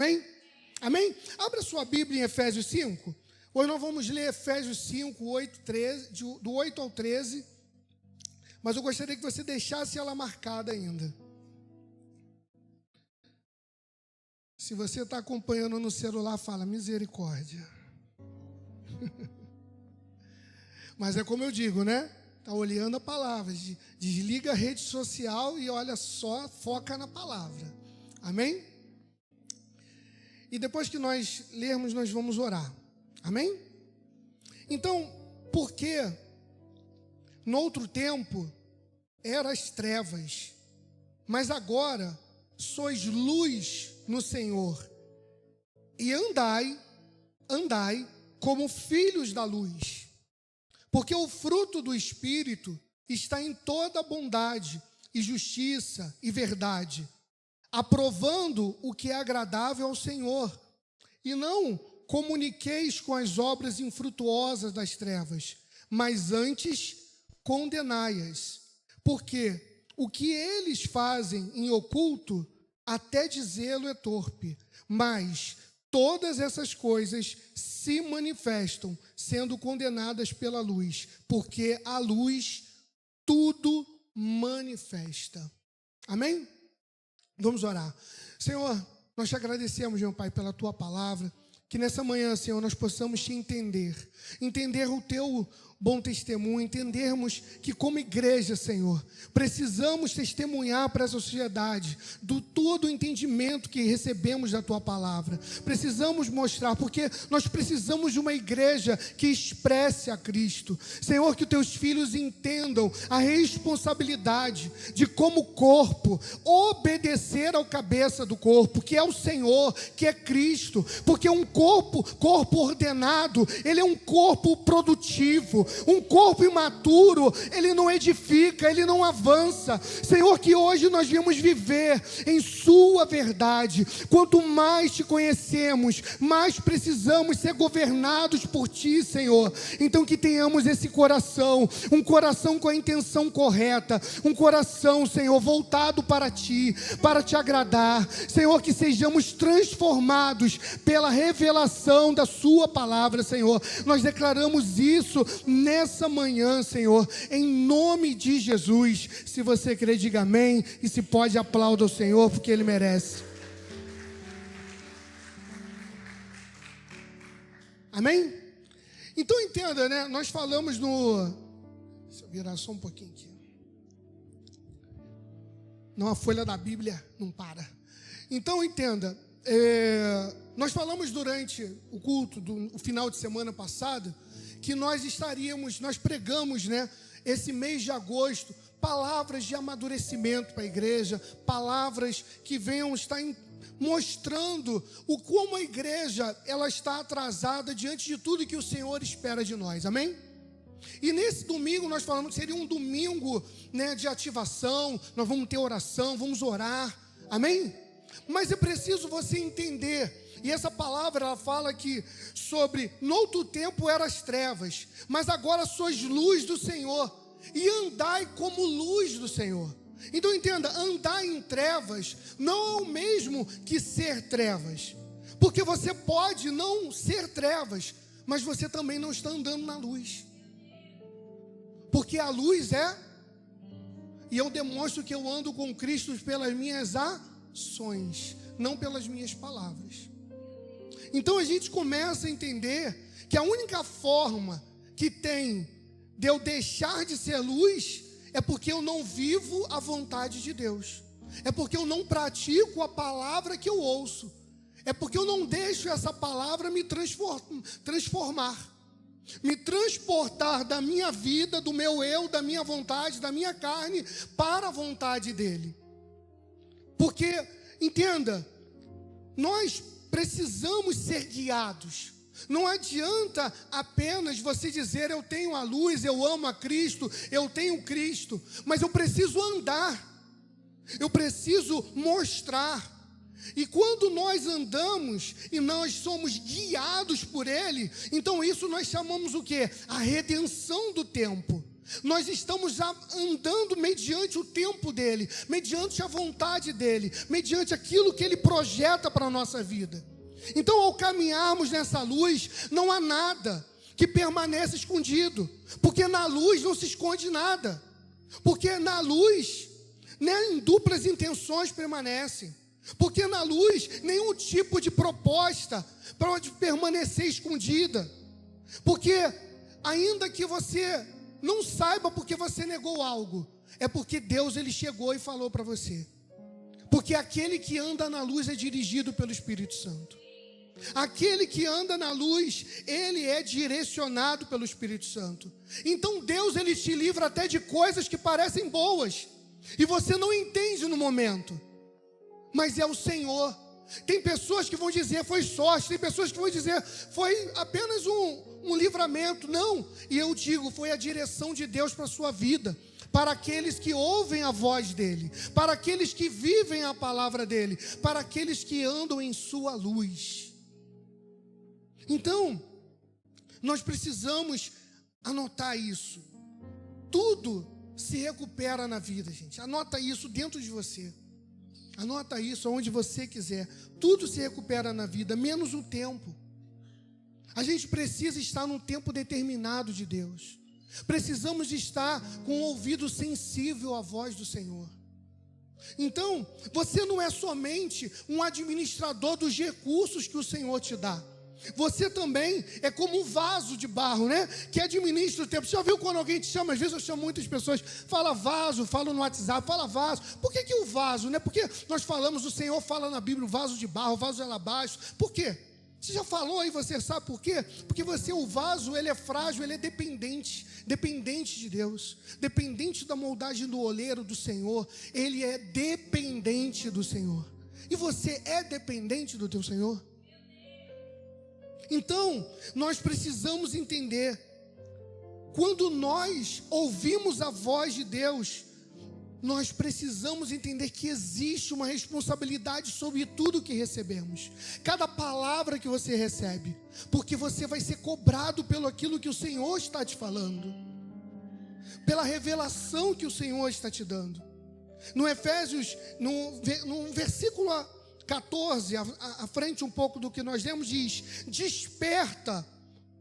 Amém? Amém? Abra sua Bíblia em Efésios 5. Hoje nós vamos ler Efésios 5, 8, 13, do 8 ao 13. Mas eu gostaria que você deixasse ela marcada ainda. Se você está acompanhando no celular, fala misericórdia. Mas é como eu digo, né? Está olhando a palavra. Desliga a rede social e olha só, foca na palavra. Amém? E depois que nós lermos, nós vamos orar. Amém? Então, por que no outro tempo eram as trevas, mas agora sois luz no Senhor, e andai como filhos da luz, porque o fruto do Espírito está em toda bondade e justiça e verdade, aprovando o que é agradável ao Senhor, e não comuniqueis com as obras infrutuosas das trevas, mas antes condenai-as, porque o que eles fazem em oculto, até dizê-lo é torpe, mas todas essas coisas se manifestam, sendo condenadas pela luz, porque a luz tudo manifesta. Amém? Vamos orar. Senhor, nós te agradecemos, meu Pai, pela tua palavra, que nessa manhã, Senhor, nós possamos te entender o teu bom testemunho, entendermos que como igreja, Senhor, precisamos testemunhar para essa sociedade do todo o entendimento que recebemos da tua palavra. Precisamos mostrar, porque nós precisamos de uma igreja que expresse a Cristo. Senhor, que os teus filhos entendam a responsabilidade de, como corpo, obedecer ao cabeça do corpo, que é o Senhor, que é Cristo, porque um corpo ordenado, ele é um corpo produtivo. Um corpo imaturo, ele não edifica, ele não avança. Senhor, que hoje nós viemos viver em sua verdade. Quanto mais te conhecemos, mais precisamos ser governados por ti, Senhor. Então que tenhamos esse coração, um coração com a intenção correta, um coração, Senhor, voltado para ti, para te agradar. Senhor, que sejamos transformados pela revelação da sua palavra, Senhor. Nós declaramos isso nessa manhã, Senhor, em nome de Jesus. Se você crê, diga amém, e se pode, aplauda o Senhor, porque Ele merece. Amém? Então entenda, né? Nós falamos no... Deixa eu virar só um pouquinho aqui. Não, a folha da Bíblia não para. Então entenda, nós falamos durante o culto do final de semana passado, que nós pregamos, né, esse mês de agosto, palavras de amadurecimento para a igreja, palavras que venham estar mostrando como a igreja ela está atrasada diante de tudo que o Senhor espera de nós, amém? E nesse domingo nós falamos que seria um domingo, né, de ativação, nós vamos ter oração, vamos orar, amém? Mas é preciso você entender. E essa palavra, ela fala que sobre, no outro tempo eram as trevas, mas agora sois luz do Senhor, e andai como luz do Senhor. Então entenda, andar em trevas não é o mesmo que ser trevas, porque você pode não ser trevas, mas você também não está andando na luz, porque a luz e eu demonstro que eu ando com Cristo pelas minhas ações, não pelas minhas palavras. Então a gente começa a entender que a única forma que tem de eu deixar de ser luz é porque eu não vivo a vontade de Deus, é porque eu não pratico a palavra que eu ouço, é porque eu não deixo essa palavra me transformar, me transportar da minha vida, do meu eu, da minha vontade, da minha carne, para a vontade dele. Porque, entenda, nós precisamos ser guiados. Não adianta apenas você dizer, eu tenho a luz, eu amo a Cristo, eu tenho Cristo, mas eu preciso andar, eu preciso mostrar. E quando nós andamos e nós somos guiados por Ele, então isso nós chamamos o quê? A redenção do tempo. Nós estamos andando mediante o tempo dele, mediante a vontade dele, mediante aquilo que ele projeta para a nossa vida. Então, ao caminharmos nessa luz, não há nada que permaneça escondido, porque na luz não se esconde nada, porque na luz nem duplas intenções permanecem, porque na luz nenhum tipo de proposta pode permanecer escondida, porque ainda que você não saiba porque você negou algo, é porque Deus ele chegou e falou para você. Porque aquele que anda na luz é dirigido pelo Espírito Santo. Aquele que anda na luz, ele é direcionado pelo Espírito Santo. Então Deus ele te livra até de coisas que parecem boas e você não entende no momento, mas é o Senhor. Tem pessoas que vão dizer foi sorte, tem pessoas que vão dizer foi apenas um livramento. Não, e eu digo, foi a direção de Deus para a sua vida, para aqueles que ouvem a voz dEle, para aqueles que vivem a palavra dEle, para aqueles que andam em sua luz. Então, nós precisamos anotar isso. Tudo se recupera na vida, gente. Anota isso dentro de você. Anota isso aonde você quiser. Tudo se recupera na vida, menos o tempo. A gente precisa estar num tempo determinado de Deus. Precisamos estar com o ouvido sensível à voz do Senhor. Então, você não é somente um administrador dos recursos que o Senhor te dá. Você também é como um vaso de barro, né? Que administra o tempo. Você já viu quando alguém te chama? Às vezes eu chamo muitas pessoas, fala vaso, fala no WhatsApp, fala vaso. Por que o vaso, né? Porque nós falamos, o Senhor fala na Bíblia, o vaso de barro, o vaso de alabastro. Por quê? Você já falou aí, você sabe por quê? Porque o vaso, ele é frágil, ele é dependente de Deus, dependente da moldagem do oleiro do Senhor. Ele é dependente do Senhor. E você é dependente do teu Senhor? Então, nós precisamos entender, quando nós ouvimos a voz de Deus, nós precisamos entender que existe uma responsabilidade sobre tudo que recebemos. Cada palavra que você recebe, porque você vai ser cobrado pelo aquilo que o Senhor está te falando, pela revelação que o Senhor está te dando. No Efésios, no versículo 14, à frente um pouco do que nós lemos, diz: desperta,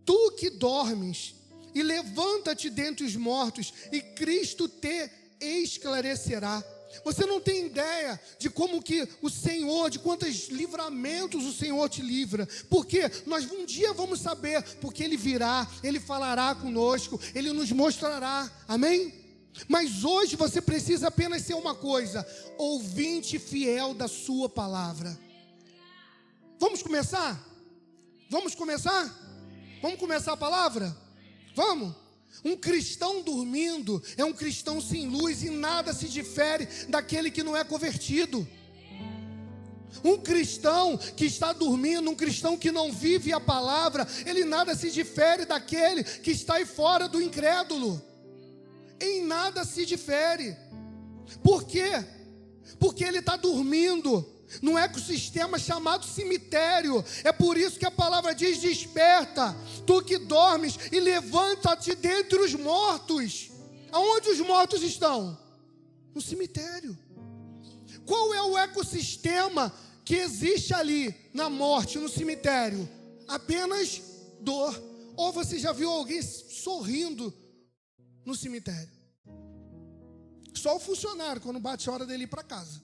tu que dormes, e levanta-te dentre os mortos, e Cristo te esclarecerá. Você não tem ideia de como que o Senhor, de quantos livramentos o Senhor te livra, porque nós um dia vamos saber, porque Ele virá, Ele falará conosco, Ele nos mostrará, amém? Mas hoje você precisa apenas ser uma coisa: ouvinte fiel da sua palavra. Vamos começar? Vamos começar? Vamos começar a palavra? Vamos? Um cristão dormindo é um cristão sem luz, e nada se difere daquele que não é convertido. Um cristão que está dormindo, um cristão que não vive a palavra, ele nada se difere daquele que está aí fora do incrédulo. Em nada se difere. Por quê? Porque ele está dormindo num ecossistema chamado cemitério. É por isso que a palavra diz: desperta, tu que dormes, e levanta-te dentre os mortos. Aonde os mortos estão? No cemitério. Qual é o ecossistema que existe ali na morte, no cemitério? Apenas dor. Ou você já viu alguém sorrindo no cemitério? Só o funcionário, quando bate a hora dele ir para casa.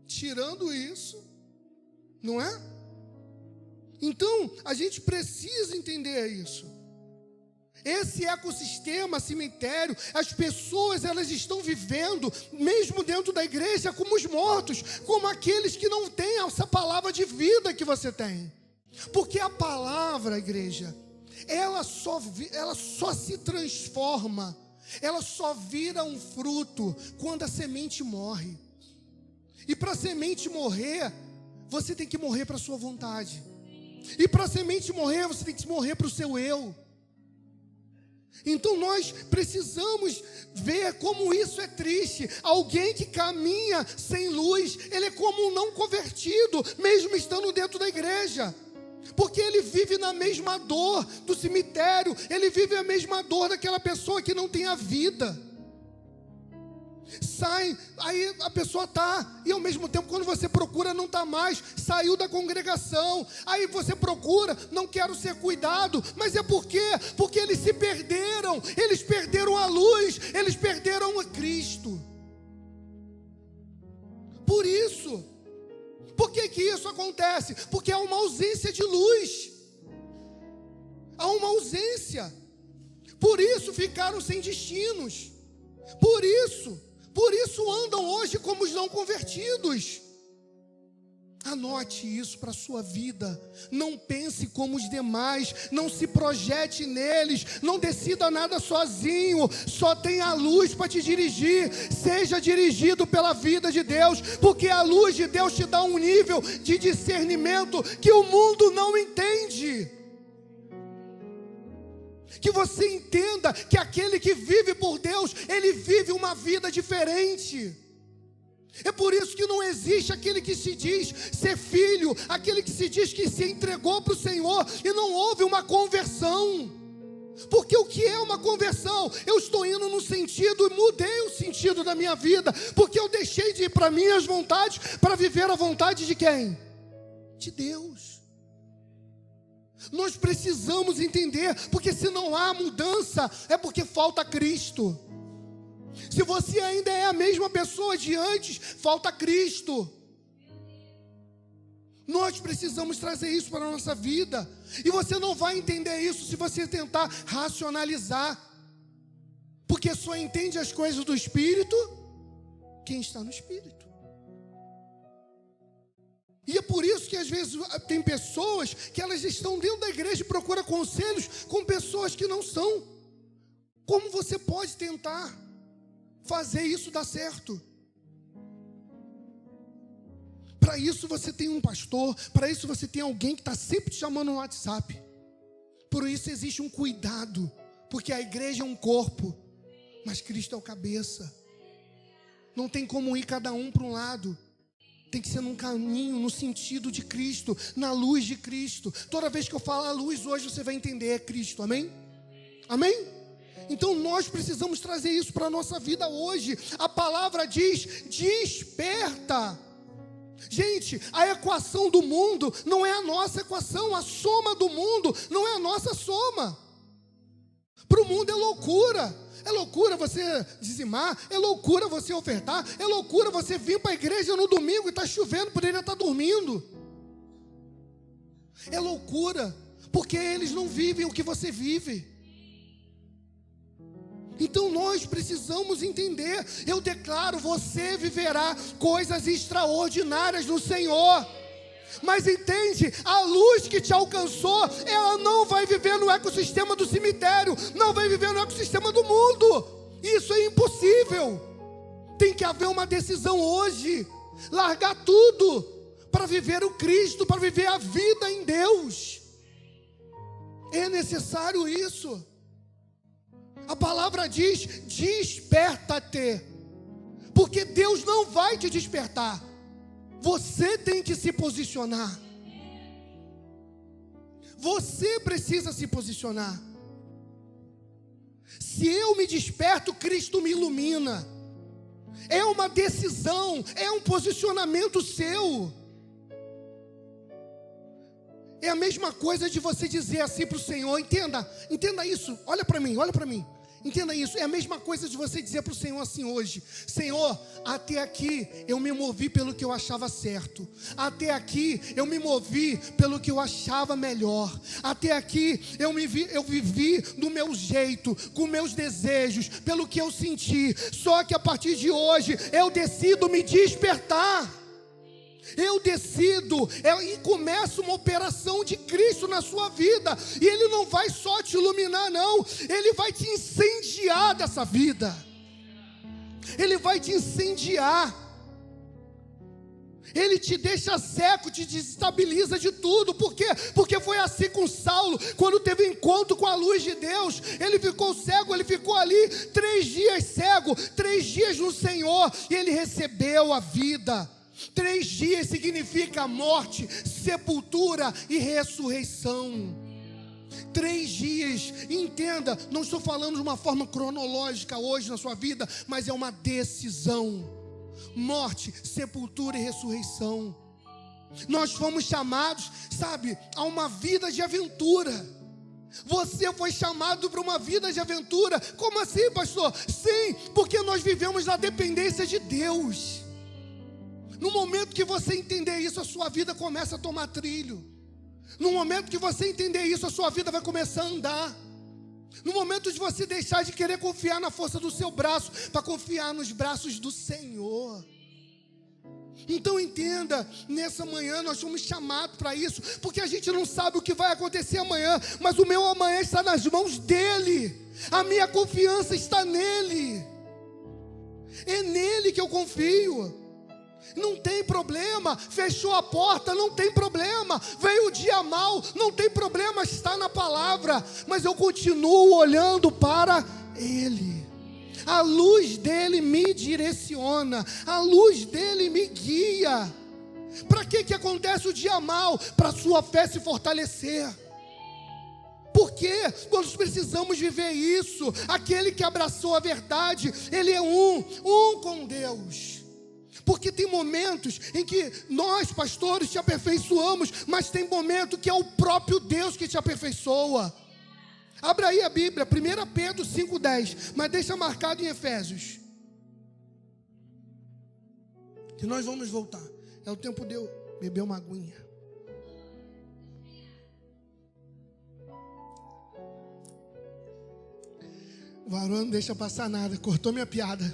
Tirando isso, não é? Então, a gente precisa entender isso. Esse ecossistema, cemitério, as pessoas, elas estão vivendo, mesmo dentro da igreja, como os mortos, como aqueles que não têm essa palavra de vida que você tem. Porque a palavra, igreja, ela só se transforma, ela só vira um fruto quando a semente morre. E para a semente morrer, você tem que morrer para a sua vontade. E para a semente morrer, você tem que morrer para o seu eu. Então nós precisamos ver como isso é triste. Alguém que caminha sem luz, ele é como um não convertido, mesmo estando dentro da igreja. Porque ele vive na mesma dor do cemitério, ele vive a mesma dor daquela pessoa que não tem a vida. Sai, aí a pessoa está, e ao mesmo tempo quando você procura não está mais, saiu da congregação, aí você procura, não quero ser cuidado, mas é por quê? Porque eles se perderam, eles perderam a luz, eles perderam a Cristo. Por isso, por que que isso acontece? Porque há uma ausência de luz, há uma ausência, por isso ficaram sem destinos, por isso andam hoje como os não convertidos. Anote isso para a sua vida. Não pense como os demais, não se projete neles, não decida nada sozinho, só tem a luz para te dirigir. Seja dirigido pela vida de Deus, porque a luz de Deus te dá um nível de discernimento que o mundo não entende. Que você entenda que aquele que vive por Deus, ele vive uma vida diferente. É por isso que não existe aquele que se diz ser filho, aquele que se diz que se entregou para o Senhor e não houve uma conversão. Porque o que é uma conversão? Eu estou indo no sentido e mudei o sentido da minha vida, porque eu deixei de ir para minhas vontades para viver a vontade de quem? De Deus. Nós precisamos entender, porque se não há mudança, é porque falta Cristo. Se você ainda é a mesma pessoa de antes, falta Cristo. Nós precisamos trazer isso para a nossa vida. E você não vai entender isso se você tentar racionalizar. Porque só entende as coisas do Espírito quem está no Espírito. E é por isso que às vezes tem pessoas que elas estão dentro da igreja e procuram conselhos com pessoas que não são. Como você pode tentar fazer isso dar certo? Para isso você tem um pastor, para isso você tem alguém que está sempre te chamando no WhatsApp. Por isso existe um cuidado, porque a igreja é um corpo, mas Cristo é o cabeça. Não tem como ir cada um para um lado. Tem que ser num caminho, no sentido de Cristo, na luz de Cristo. Toda vez que eu falar luz hoje, você vai entender, é Cristo, amém? Amém? Então nós precisamos trazer isso para a nossa vida hoje. A palavra diz, desperta. Gente, a equação do mundo não é a nossa equação, a soma do mundo não é a nossa soma. Para o mundo é loucura. É loucura você dizimar, é loucura você ofertar, é loucura você vir para a igreja no domingo e está chovendo, poderia estar dormindo. É loucura, porque eles não vivem o que você vive. Então nós precisamos entender, eu declaro, você viverá coisas extraordinárias no Senhor. Mas entende, a luz que te alcançou, ela não vai viver no ecossistema do cemitério, não vai viver no ecossistema do mundo. Isso é impossível. Tem que haver uma decisão hoje, largar tudo para viver o Cristo, para viver a vida em Deus. É necessário isso. A palavra diz, desperta-te, porque Deus não vai te despertar. Você tem que se posicionar. Você precisa se posicionar. Se eu me desperto, Cristo me ilumina. É uma decisão, é um posicionamento seu. É a mesma coisa de você dizer assim para o Senhor, entenda isso, olha para mim. Entenda isso, é a mesma coisa de você dizer para o Senhor assim hoje: Senhor, até aqui eu me movi pelo que eu achava certo, até aqui eu me movi pelo que eu achava melhor, até aqui eu vivi do meu jeito, com meus desejos, pelo que eu senti, só que a partir de hoje eu decido me despertar. Eu decido, e começa uma operação de Cristo na sua vida, e Ele não vai só te iluminar não, Ele vai te incendiar dessa vida, Ele vai te incendiar, Ele te deixa seco, te desestabiliza de tudo. Por quê? Porque foi assim com Saulo, quando teve encontro com a luz de Deus, ele ficou cego, ele ficou ali 3 dias cego, 3 dias no Senhor, e ele recebeu a vida. 3 dias significa morte, sepultura e ressurreição. 3 dias, entenda, não estou falando de uma forma cronológica hoje na sua vida, mas é uma decisão. Morte, sepultura e ressurreição. Nós fomos chamados, sabe, a uma vida de aventura. Você foi chamado para uma vida de aventura. Como assim, pastor? Sim, porque nós vivemos na dependência de Deus. No momento que você entender isso, a sua vida começa a tomar trilho. No momento que você entender isso, a sua vida vai começar a andar. No momento de você deixar de querer confiar na força do seu braço, para confiar nos braços do Senhor. Então entenda, nessa manhã nós somos chamados para isso, porque a gente não sabe o que vai acontecer amanhã, mas o meu amanhã está nas mãos dEle, a minha confiança está nele, é nele que eu confio. Não tem problema, fechou a porta, não tem problema, veio o dia mau, não tem problema, está na palavra, mas eu continuo olhando para Ele. A luz dele me direciona, a luz dele me guia. Para que acontece o dia mau? Para a sua fé se fortalecer. Por quê? Nós precisamos viver isso. Aquele que abraçou a verdade, ele é um com Deus. Porque tem momentos em que nós, pastores, te aperfeiçoamos, mas tem momento que é o próprio Deus que te aperfeiçoa. Abra aí a Bíblia, 1 Pedro 5,10, mas deixa marcado em Efésios. Que nós vamos voltar. É o tempo de eu beber uma aguinha. O varão não deixa passar nada, cortou minha piada.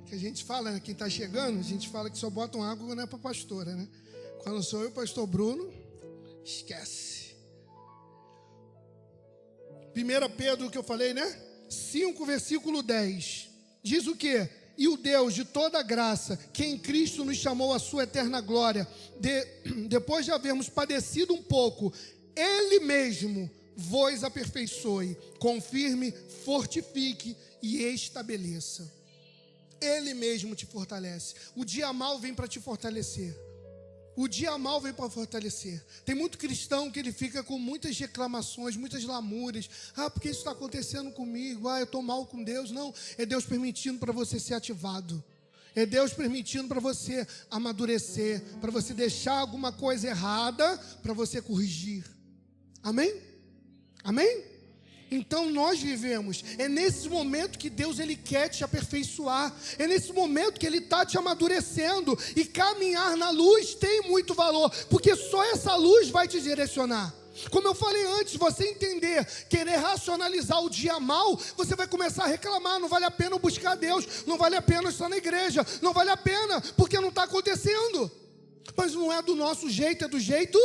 Que a gente fala, né, quem está chegando, a gente fala que só botam água quando é para pastora, né? Quando sou eu, pastor Bruno, esquece. 1 Pedro, que eu falei, né? 5, versículo 10. Diz o quê? E o Deus de toda graça, que em Cristo nos chamou à sua eterna glória, depois de havermos padecido um pouco, Ele mesmo vos aperfeiçoe, confirme, fortifique e estabeleça. Ele mesmo te fortalece. O dia mau vem para te fortalecer. O dia mau vem para fortalecer. Tem muito cristão que ele fica com muitas reclamações, muitas lamúrias. Porque isso está acontecendo comigo? Eu estou mal com Deus. Não, é Deus permitindo para você ser ativado. É Deus permitindo para você amadurecer, para você deixar alguma coisa errada, para você corrigir. Amém? Amém? Então nós vivemos, é nesse momento que Deus ele quer te aperfeiçoar, é nesse momento que Ele está te amadurecendo, e caminhar na luz tem muito valor, porque só essa luz vai te direcionar. Como eu falei antes, você entender, querer racionalizar o dia mau, você vai começar a reclamar, não vale a pena buscar Deus, não vale a pena estar na igreja, não vale a pena, porque não está acontecendo. Mas não é do nosso jeito, é do jeito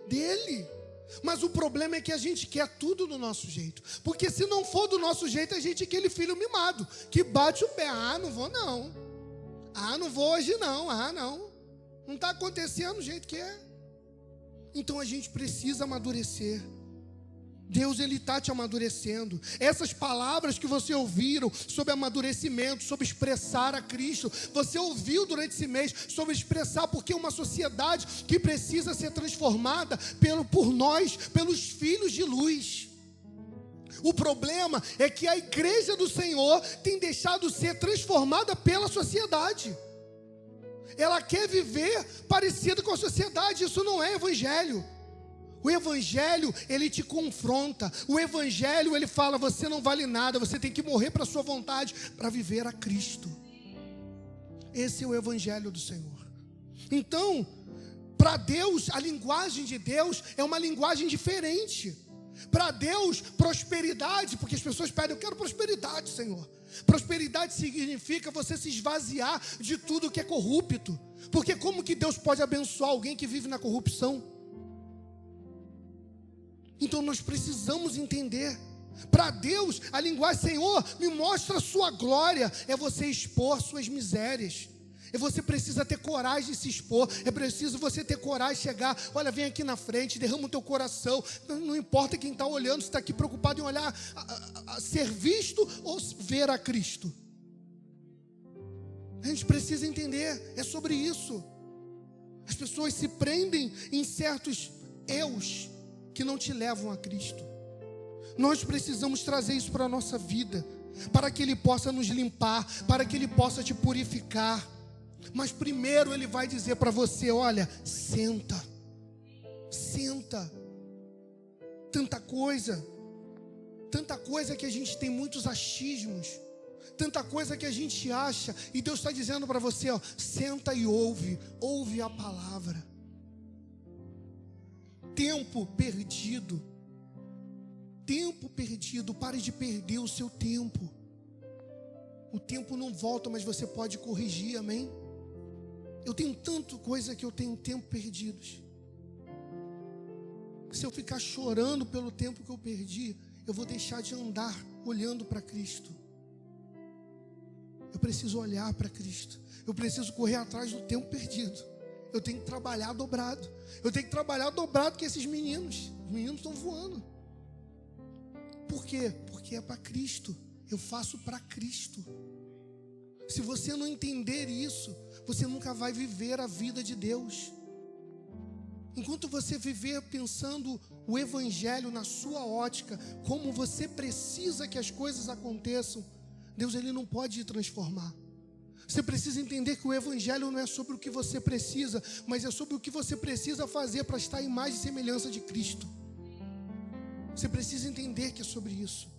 dEle. Mas o problema é que a gente quer tudo do nosso jeito. Porque se não for do nosso jeito, a gente é aquele filho mimado, que bate o pé. Não vou não. Não vou hoje não. Não. Não está acontecendo do jeito que é. Então a gente precisa amadurecer. Deus ele está te amadurecendo. Essas palavras que você ouviram sobre amadurecimento, sobre expressar a Cristo, você ouviu durante esse mês sobre expressar, porque é uma sociedade que precisa ser transformada por nós, pelos filhos de luz. O problema é que a igreja do Senhor tem deixado ser transformada pela sociedade. Ela quer viver parecido com a sociedade. Isso não é evangelho. O evangelho, ele te confronta. O evangelho, ele fala, você não vale nada, você tem que morrer para a sua vontade, para viver a Cristo. Esse é o evangelho do Senhor. Então, para Deus, a linguagem de Deus é uma linguagem diferente. Para Deus, prosperidade, porque as pessoas pedem, eu quero prosperidade, Senhor. Prosperidade significa você se esvaziar de tudo que é corrupto. Porque como que Deus pode abençoar alguém que vive na corrupção? Então nós precisamos entender. Para Deus, a linguagem, Senhor, me mostra a sua glória, é você expor suas misérias, E você precisa ter coragem de se expor. É preciso você ter coragem de chegar. Olha, vem aqui na frente, derrama o teu coração. Não importa quem está olhando, se está aqui preocupado em olhar, a ser visto ou ver a Cristo. A gente precisa entender, é sobre isso. As pessoas se prendem em certos eus que não te levam a Cristo. Nós precisamos trazer isso para a nossa vida, para que Ele possa nos limpar, para que Ele possa te purificar. Mas primeiro Ele vai dizer para você: olha, senta. Tanta coisa que a gente tem muitos achismos, tanta coisa que a gente acha, e Deus está dizendo para você, ó, senta e ouve a palavra. Tempo perdido, pare de perder o seu tempo. O tempo não volta, mas você pode corrigir, amém? Eu tenho tanta coisa que eu tenho tempo perdidos. Se eu ficar chorando pelo tempo que eu perdi, eu vou deixar de andar olhando para Cristo. Eu preciso olhar para Cristo. Eu preciso correr atrás do tempo perdido. Eu tenho que trabalhar dobrado. Eu tenho que trabalhar dobrado que esses meninos. Os meninos estão voando. Por quê? Porque é para Cristo. Eu faço para Cristo. Se você não entender isso, você nunca vai viver a vida de Deus. Enquanto você viver pensando o Evangelho na sua ótica, como você precisa que as coisas aconteçam, Deus, Ele não pode te transformar. Você precisa entender que o Evangelho não é sobre o que você precisa, mas é sobre o que você precisa fazer para estar em imagem e semelhança de Cristo. Você precisa entender que é sobre isso.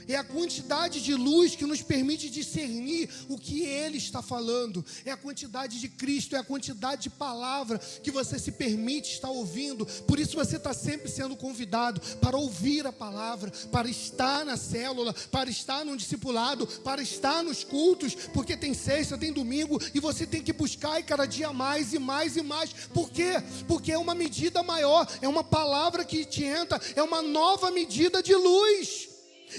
É a quantidade de luz que nos permite discernir o que Ele está falando. É a quantidade de Cristo, é a quantidade de palavra que você se permite estar ouvindo. Por isso você está sempre sendo convidado para ouvir a palavra, para estar na célula, para estar no discipulado, para estar nos cultos, porque tem sexta, tem domingo, e você tem que buscar e cada dia mais e mais e mais. Por quê? Porque é uma medida maior, é uma palavra que te entra, é uma nova medida de luz.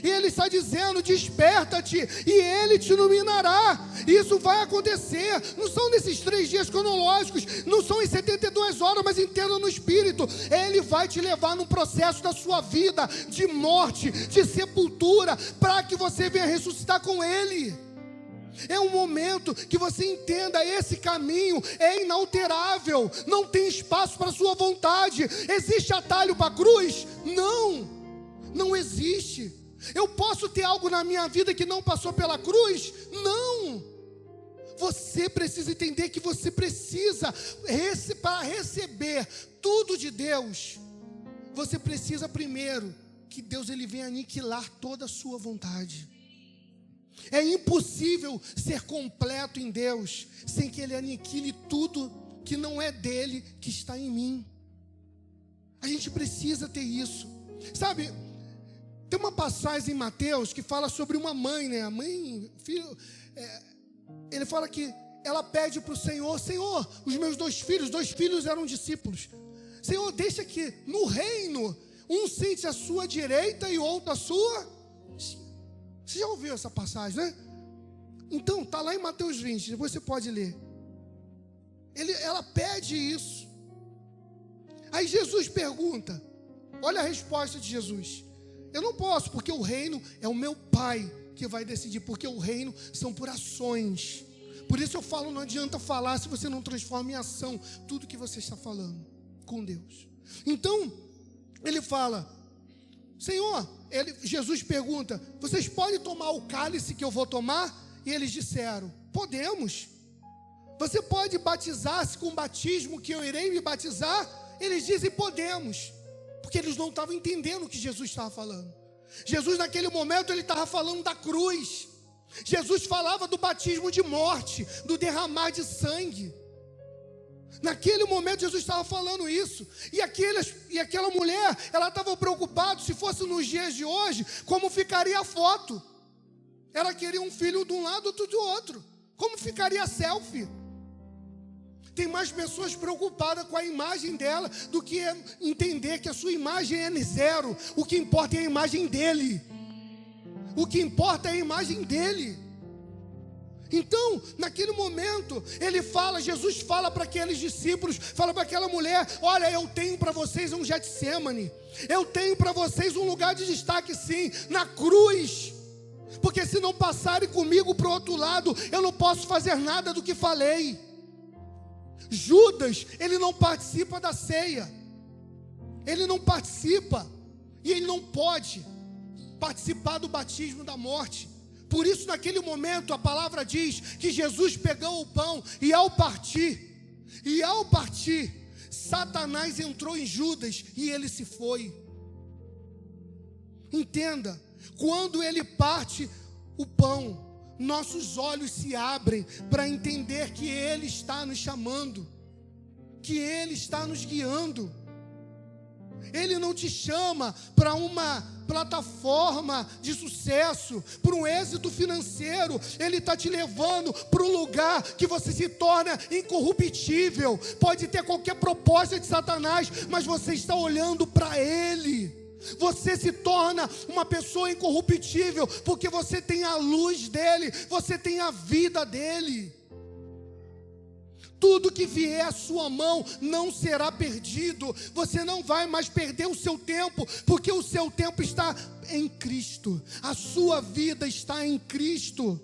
E Ele está dizendo: desperta-te e Ele te iluminará. Isso vai acontecer. Não são nesses 3 dias cronológicos, não são em 72 horas, mas entenda no Espírito. Ele vai te levar num processo da sua vida de morte, de sepultura, para que você venha ressuscitar com Ele. É um momento que você entenda: esse caminho é inalterável, não tem espaço para a sua vontade. Existe atalho para a cruz? Não existe. Eu posso ter algo na minha vida que não passou pela cruz? Não. Você precisa entender que você precisa, para receber tudo de Deus, você precisa primeiro que Deus Ele venha aniquilar toda a sua vontade. É impossível ser completo em Deus sem que Ele aniquile tudo que não é dele, que está em mim. A gente precisa ter isso. Sabe, tem uma passagem em Mateus que fala sobre uma mãe, né? A mãe, filho, ele fala que ela pede para o Senhor: Senhor, os meus 2 filhos eram discípulos. Senhor, deixa que no reino um sente a sua direita e outro a sua. Você já ouviu essa passagem, né? Então, está lá em Mateus 20, depois você pode ler. Ela pede isso. Aí Jesus pergunta, olha a resposta de Jesus: eu não posso, porque o reino é o meu Pai que vai decidir, porque o reino são por ações. Por isso eu falo, não adianta falar se você não transforma em ação tudo que você está falando com Deus. Então, ele fala: Senhor, Jesus pergunta: vocês podem tomar o cálice que eu vou tomar? E eles disseram: podemos. Você pode batizar-se com o batismo que eu irei me batizar? Eles dizem: podemos. Porque eles não estavam entendendo o que Jesus estava falando. Jesus naquele momento ele estava falando da cruz. Jesus falava do batismo de morte, do derramar de sangue. Naquele momento Jesus estava falando isso. E aquela mulher, ela estava preocupada, se fosse nos dias de hoje, como ficaria a foto. Ela queria um filho de um lado, outro do outro. Como ficaria a selfie? Tem mais pessoas preocupadas com a imagem dela do que entender que a sua imagem é zero. O que importa é a imagem dele. O que importa é a imagem dele. Então, naquele momento, Jesus fala para aqueles discípulos, fala para aquela mulher: olha, eu tenho para vocês um Getsemane, eu tenho para vocês um lugar de destaque, sim, na cruz, porque se não passarem comigo para o outro lado, eu não posso fazer nada do que falei. Judas, ele não participa da ceia, ele não participa, e ele não pode participar do batismo da morte. Por isso, naquele momento, a palavra diz que Jesus pegou o pão e ao partir, Satanás entrou em Judas e ele se foi. Entenda, quando ele parte o pão, nossos olhos se abrem para entender que ele está nos chamando, que ele está nos guiando. Ele não te chama para uma plataforma de sucesso, para um êxito financeiro. Ele está te levando para um lugar que você se torna incorruptível. Pode ter qualquer proposta de Satanás, mas você está olhando para Ele. Você se torna uma pessoa incorruptível, porque você tem a luz dEle, você tem a vida dEle. Tudo que vier à sua mão não será perdido. Você não vai mais perder o seu tempo, porque o seu tempo está em Cristo. A sua vida está em Cristo.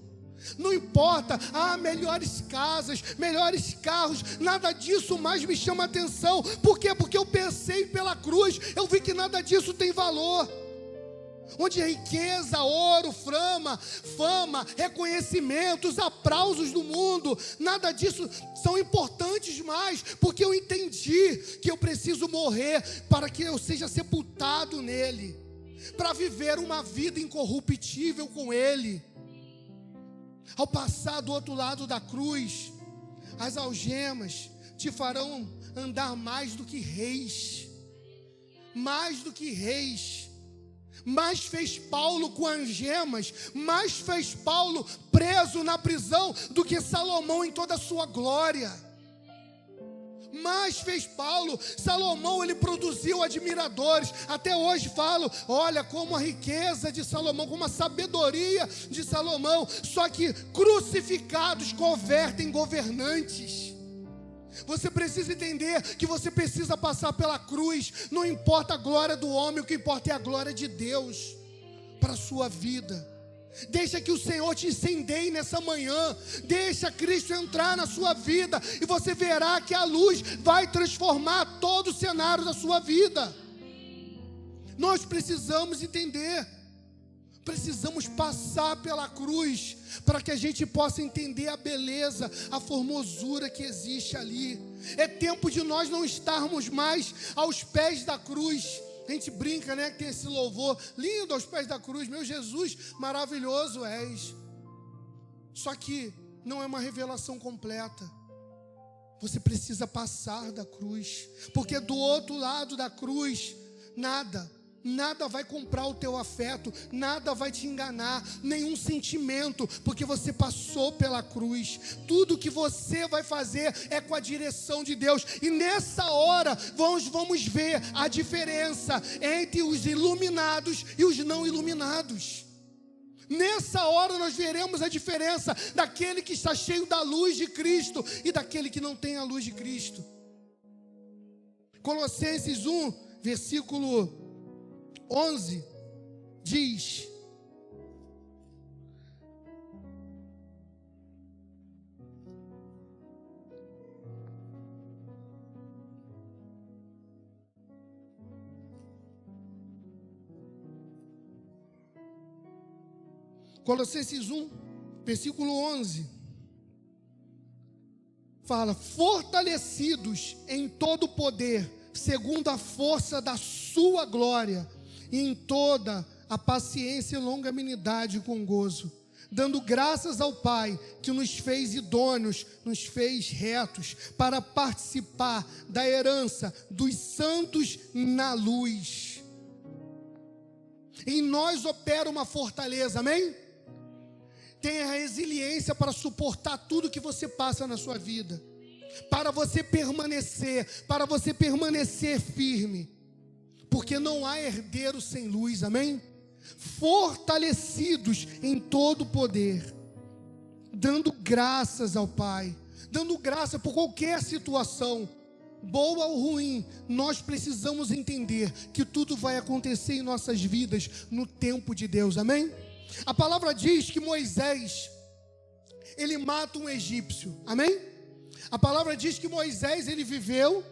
Não importa, melhores casas, melhores carros, nada disso mais me chama atenção. Por quê? Porque eu pensei pela cruz, eu vi que nada disso tem valor. Onde riqueza, ouro, fama, reconhecimentos, aplausos do mundo, nada disso são importantes mais, porque eu entendi que eu preciso morrer para que eu seja sepultado nele, para viver uma vida incorruptível com ele. Ao passar do outro lado da cruz, as algemas te farão andar mais do que reis, mais do que reis. Mais fez Paulo com algemas, mais fez Paulo preso na prisão do que Salomão em toda a sua glória. Mais fez Paulo. Salomão, ele produziu admiradores. Até hoje falo, olha como a riqueza de Salomão, como a sabedoria de Salomão. Só que crucificados convertem governantes. Você precisa entender que você precisa passar pela cruz. Não importa a glória do homem, o que importa é a glória de Deus para a sua vida. Deixa que o Senhor te incendeie nessa manhã. Deixa Cristo entrar na sua vida e você verá que a luz vai transformar todo o cenário da sua vida. Nós precisamos entender. Precisamos passar pela cruz para que a gente possa entender a beleza, a formosura que existe ali. É tempo de nós não estarmos mais aos pés da cruz. A gente brinca, né, que tem esse louvor lindo aos pés da cruz. Meu Jesus, maravilhoso és. Só que não é uma revelação completa. Você precisa passar da cruz, porque do outro lado da cruz, nada vai comprar o teu afeto, nada vai te enganar, nenhum sentimento, porque você passou pela cruz. Tudo que você vai fazer é com a direção de Deus. E nessa hora vamos ver a diferença entre os iluminados e os não iluminados. Nessa hora nós veremos a diferença daquele que está cheio da luz de Cristo e daquele que não tem a luz de Cristo. Colossenses 1, versículo 11 diz: Colossenses 1, versículo 11, fala: fortalecidos em todo o poder, segundo a força da sua glória, e em toda a paciência e longanimidade com gozo, dando graças ao Pai, que nos fez idôneos, nos fez retos, para participar da herança dos santos na luz. Em nós opera uma fortaleza, amém? Tenha resiliência para suportar tudo que você passa na sua vida, para você permanecer firme. Porque não há herdeiro sem luz, amém? Fortalecidos em todo o poder, dando graças ao Pai, dando graça por qualquer situação, boa ou ruim. Nós precisamos entender que tudo vai acontecer em nossas vidas no tempo de Deus, amém? A palavra diz que Moisés, ele mata um egípcio, amém? A palavra diz que Moisés, ele viveu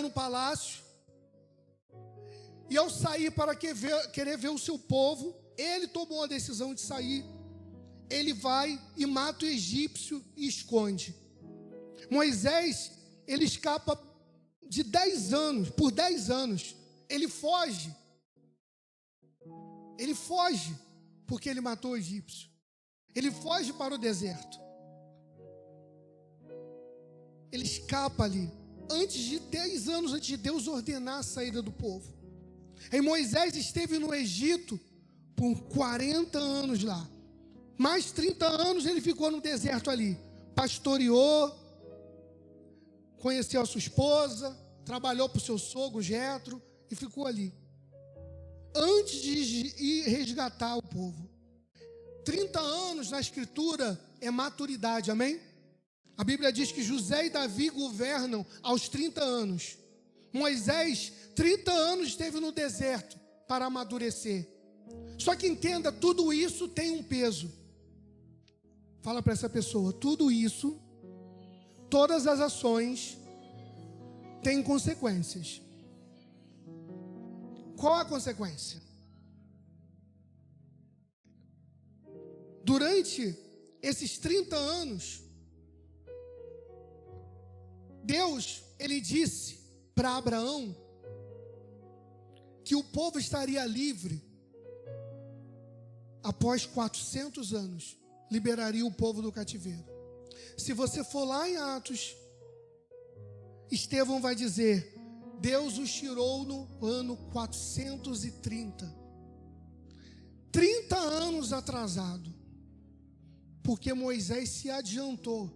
no palácio, e ao sair para querer ver o seu povo, ele tomou a decisão de sair. Ele vai e mata o egípcio e esconde. Moisés, ele escapa de 10 anos, por 10 anos, ele foge. Ele foge, porque ele matou o egípcio. Ele foge para o deserto. Ele escapa ali, antes de 10 anos, antes de Deus ordenar a saída do povo. E Moisés esteve no Egito por 40 anos lá. Mais 30 anos ele ficou no deserto ali. Pastoreou, conheceu a sua esposa, trabalhou para o seu sogro, Jetro, e ficou ali. Antes de ir resgatar o povo. 30 anos na Escritura é maturidade, amém? A Bíblia diz que José e Davi governam aos 30 anos. Moisés, 30 anos esteve no deserto para amadurecer. Só que entenda, tudo isso tem um peso. Fala para essa pessoa, tudo isso, todas as ações têm consequências. Qual a consequência? Durante esses 30 anos, Deus, ele disse para Abraão que o povo estaria livre após 400 anos, liberaria o povo do cativeiro. Se você for lá em Atos, Estevão vai dizer, Deus os tirou no ano 430. 30 anos atrasado, porque Moisés se adiantou,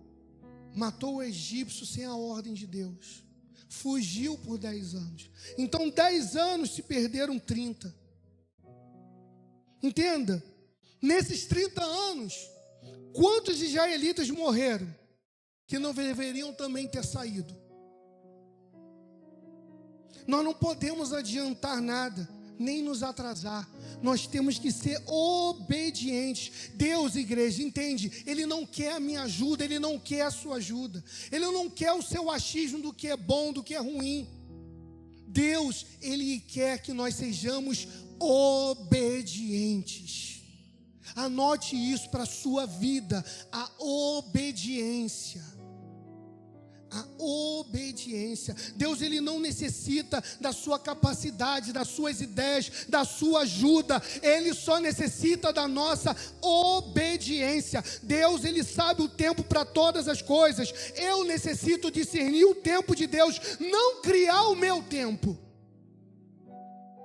matou o egípcio sem a ordem de Deus, fugiu por 10 anos. Então 10 anos se perderam 30. Entenda, nesses 30 anos, quantos israelitas morreram que não deveriam também ter saído? Nós não podemos adiantar nada, nem nos atrasar. Nós temos que ser obedientes. Deus, igreja, entende? Ele não quer a minha ajuda, Ele não quer a sua ajuda. Ele não quer o seu achismo do que é bom, do que é ruim. Deus, Ele quer que nós sejamos obedientes. Anote isso para a sua vida, a obediência. A obediência. Deus, Ele não necessita da sua capacidade, das suas ideias, da sua ajuda. Ele só necessita da nossa obediência. Deus, Ele sabe o tempo para todas as coisas. Eu necessito discernir o tempo de Deus, não criar o meu tempo.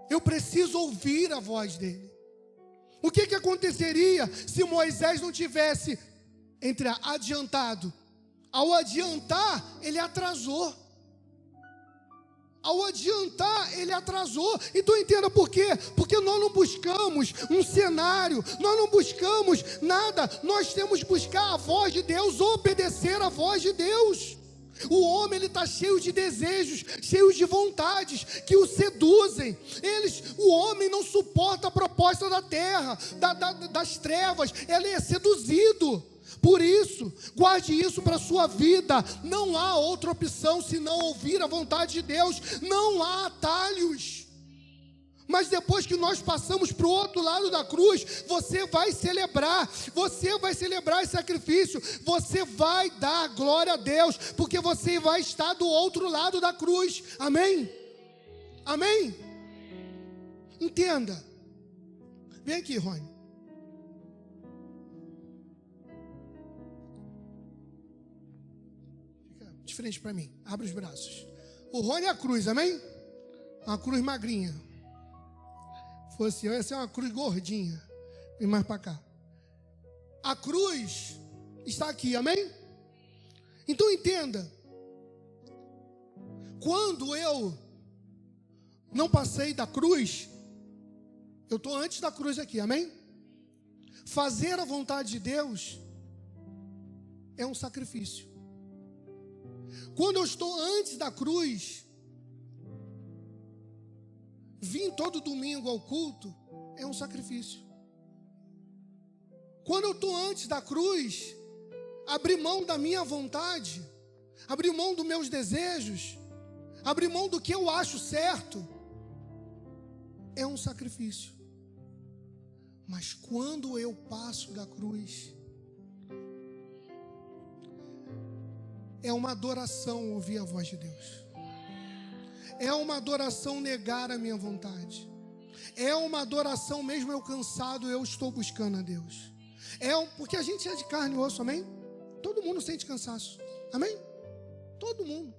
Eu preciso ouvir a voz dEle. O que aconteceria se Moisés não tivesse adiantado? Ao adiantar, ele atrasou. Ao adiantar, ele atrasou. Então entenda por quê? Porque nós não buscamos um cenário, nós não buscamos nada. Nós temos que buscar a voz de Deus, obedecer a voz de Deus. O homem, ele está cheio de desejos, cheio de vontades que o seduzem. O homem não suporta a proposta da terra, das trevas. Ele é seduzido. Por isso, guarde isso para a sua vida. Não há outra opção senão ouvir a vontade de Deus. Não há atalhos. Mas depois que nós passamos para o outro lado da cruz, você vai celebrar esse sacrifício, você vai dar glória a Deus, porque você vai estar do outro lado da cruz. Amém? Amém? Entenda. Vem aqui, Rony. De frente para mim, abre os braços. O Rony é a cruz, amém? Uma cruz magrinha. Fosse eu, ia ser uma cruz gordinha. Vem mais para cá. A cruz está aqui, amém? Então entenda. Quando eu não passei da cruz, eu estou antes da cruz aqui, amém? Fazer a vontade de Deus é um sacrifício. Quando eu estou antes da cruz, vim todo domingo ao culto, é um sacrifício. Quando eu estou antes da cruz, abrir mão da minha vontade, abrir mão dos meus desejos, abrir mão do que eu acho certo, é um sacrifício. Mas quando eu passo da cruz, é uma adoração ouvir a voz de Deus. É uma adoração negar a minha vontade. É uma adoração, mesmo eu cansado, eu estou buscando a Deus. Porque a gente é de carne e osso, amém? Todo mundo sente cansaço, amém? Todo mundo.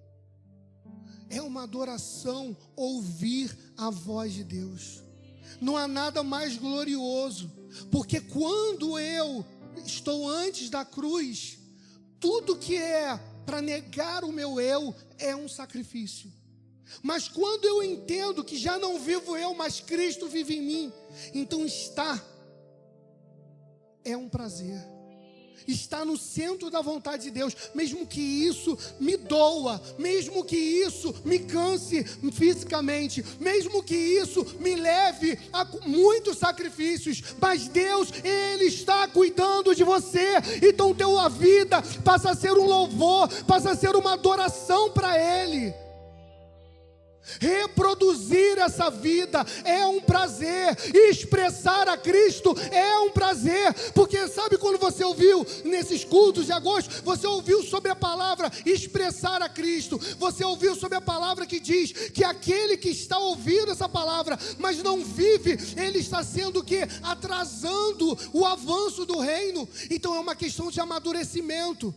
É uma adoração ouvir a voz de Deus. Não há nada mais glorioso, porque quando eu estou antes da cruz, tudo que é para negar o meu eu é um sacrifício. Mas quando eu entendo que já não vivo eu, mas Cristo vive em mim, então é um prazer. Está no centro da vontade de Deus, mesmo que isso me doa, mesmo que isso me canse fisicamente, mesmo que isso me leve a muitos sacrifícios, mas Deus, Ele está cuidando de você, então tua vida passa a ser um louvor, passa a ser uma adoração para Ele. Reproduzir essa vida é um prazer, expressar a Cristo é um prazer, porque sabe quando você ouviu nesses cultos de agosto, você ouviu sobre a palavra expressar a Cristo, você ouviu sobre a palavra que diz que aquele que está ouvindo essa palavra, mas não vive, ele está sendo o quê? Atrasando o avanço do reino. Então é uma questão de amadurecimento.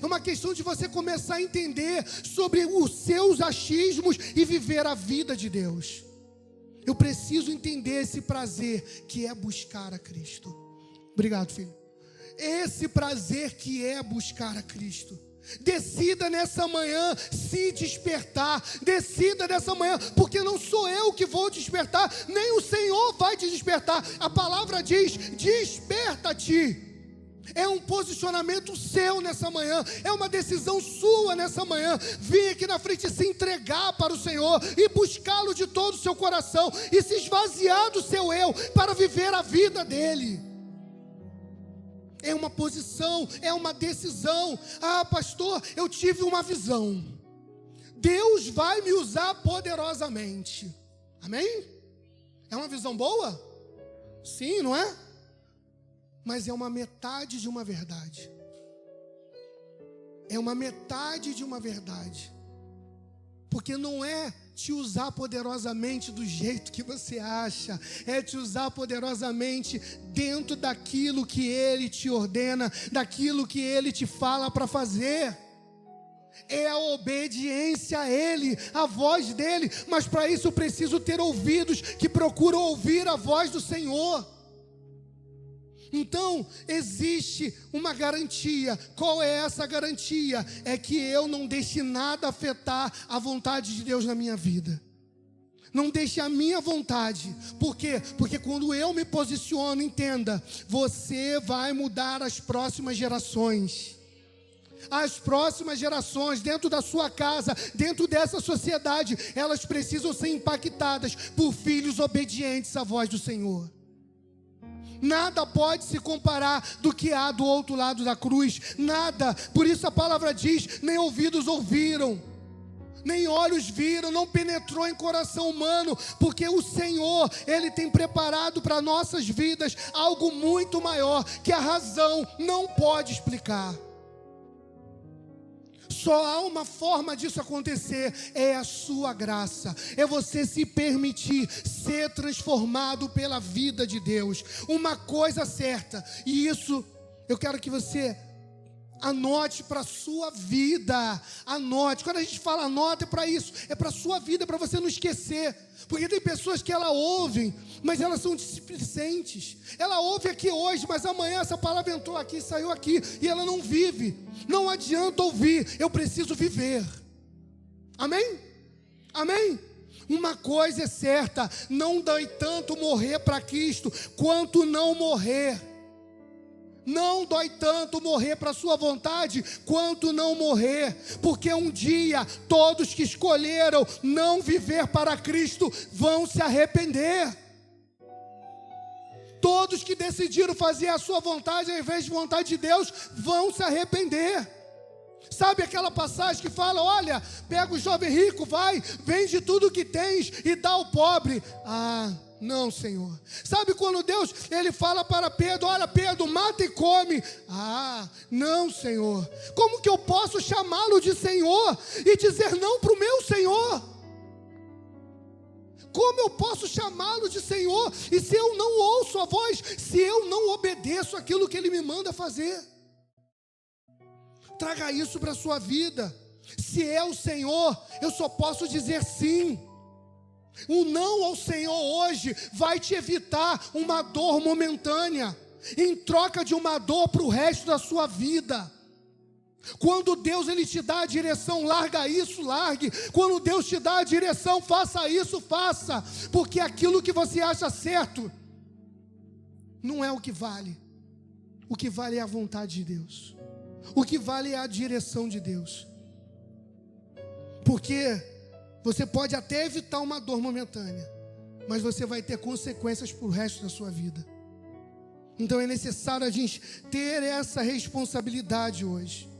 É uma questão de você começar a entender sobre os seus achismos e viver a vida de Deus. Eu preciso entender esse prazer que é buscar a Cristo. Obrigado, filho. Esse prazer que é buscar a Cristo. Decida nessa manhã se despertar. Decida nessa manhã, porque não sou eu que vou despertar, nem o Senhor vai te despertar. A palavra diz: desperta-te. É um posicionamento seu nessa manhã, é uma decisão sua nessa manhã, vir aqui na frente e se entregar para o Senhor, e buscá-lo de todo o seu coração, e se esvaziar do seu eu, para viver a vida dele. É uma posição, é uma decisão. Ah, pastor, eu tive uma visão, Deus vai me usar poderosamente, amém? É uma visão boa? Sim, não é? Mas é uma metade de uma verdade. É uma metade de uma verdade. Porque não é te usar poderosamente do jeito que você acha, é te usar poderosamente dentro daquilo que Ele te ordena, daquilo que Ele te fala para fazer. É a obediência a Ele, a voz dEle. Mas para isso eu preciso ter ouvidos que procuram ouvir a voz do Senhor. Então, existe uma garantia. Qual é essa garantia? É que eu não deixe nada afetar a vontade de Deus na minha vida. Não deixe a minha vontade. Por quê? Porque quando eu me posiciono, entenda, você vai mudar as próximas gerações. As próximas gerações, dentro da sua casa, dentro dessa sociedade, elas precisam ser impactadas por filhos obedientes à voz do Senhor. Nada pode se comparar do que há do outro lado da cruz. Nada. Por isso a palavra diz: nem ouvidos ouviram, nem olhos viram, não penetrou em coração humano. Porque o Senhor, Ele tem preparado para nossas vidas algo muito maior, que a razão não pode explicar. Só há uma forma disso acontecer, é a sua graça, é você se permitir ser transformado pela vida de Deus. Uma coisa certa, e isso eu quero que você anote para a sua vida, anote. Quando a gente fala anota, é para isso, é para a sua vida, para você não esquecer. Porque tem pessoas que ela ouvem, mas elas são displicentes. Ela ouve aqui hoje, mas amanhã essa palavra entrou aqui, saiu aqui, e ela não vive. Não adianta ouvir, eu preciso viver. Amém? Amém? Uma coisa é certa, não dói tanto morrer para Cristo, quanto não morrer. Não dói tanto morrer para a sua vontade quanto não morrer, porque um dia todos que escolheram não viver para Cristo vão se arrepender. Todos que decidiram fazer a sua vontade ao invés de vontade de Deus vão se arrepender. Sabe aquela passagem que fala, olha, pega o jovem rico, vai, vende tudo que tens e dá ao pobre. Ah, não, Senhor. Sabe quando Deus, ele fala para Pedro, olha Pedro, mata e come. Ah, não, Senhor. Como que eu posso chamá-lo de Senhor e dizer não para o meu Senhor? Como eu posso chamá-lo de Senhor e se eu não ouço a voz, se eu não obedeço aquilo que Ele me manda fazer? Traga isso para a sua vida. Se é o Senhor, eu só posso dizer sim. O não ao Senhor hoje vai te evitar uma dor momentânea, em troca de uma dor para o resto da sua vida. Quando Deus ele te dá a direção, larga isso, largue. Quando Deus te dá a direção, faça isso, faça. Porque aquilo que você acha certo não é o que vale. O que vale é a vontade de Deus. O que vale é a direção de Deus. Porque você pode até evitar uma dor momentânea, mas você vai ter consequências para o resto da sua vida. Então é necessário a gente ter essa responsabilidade hoje.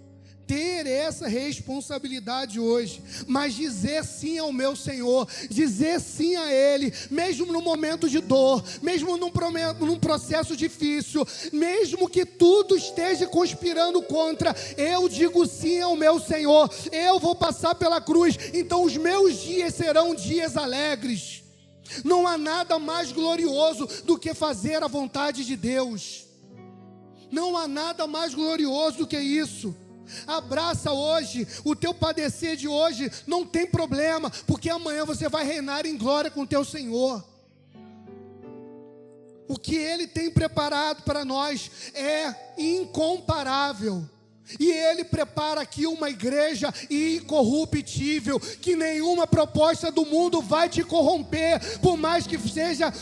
Ter essa responsabilidade hoje, mas dizer sim ao meu Senhor, dizer sim a Ele, mesmo no momento de dor, mesmo num processo difícil, mesmo que tudo esteja conspirando contra, eu digo sim ao meu Senhor, eu vou passar pela cruz, então os meus dias serão dias alegres. Não há nada mais glorioso do que fazer a vontade de Deus, não há nada mais glorioso do que isso. Abraça hoje, o teu padecer de hoje não tem problema, porque amanhã você vai reinar em glória com o teu Senhor. O que Ele tem preparado para nós é incomparável. E Ele prepara aqui uma igreja incorruptível, que nenhuma proposta do mundo vai te corromper, por mais que seja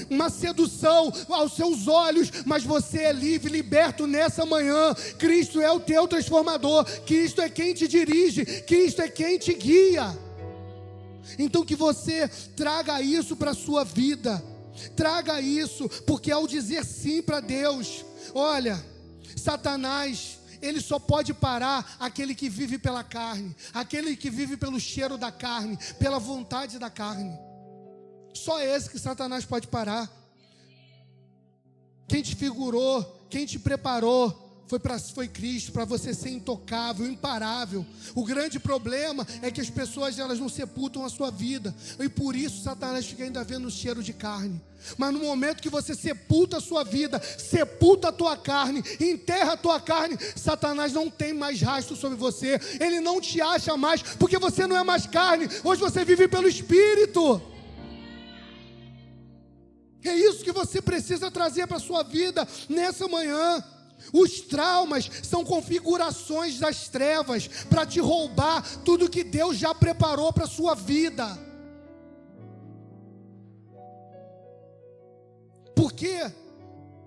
uma sedução aos seus olhos, mas você é livre, liberto nessa manhã. Cristo é o teu transformador, Cristo é quem te dirige, Cristo é quem te guia. Então que você traga isso para a sua vida, traga isso, porque ao dizer sim para Deus, olha, Satanás, ele só pode parar aquele que vive pela carne, aquele que vive pelo cheiro da carne, pela vontade da carne. Só esse que Satanás pode parar. Quem te figurou, quem te preparou foi Cristo, para você ser intocável, imparável. O grande problema é que as pessoas elas não sepultam a sua vida, e por isso Satanás fica ainda vendo o cheiro de carne. Mas no momento que você sepulta a sua vida, sepulta a tua carne, enterra a tua carne, Satanás não tem mais rastro sobre você, ele não te acha mais, porque você não é mais carne, hoje você vive pelo Espírito. É isso que você precisa trazer para a sua vida nessa manhã. Os traumas são configurações das trevas para te roubar tudo que Deus já preparou para a sua vida. Porque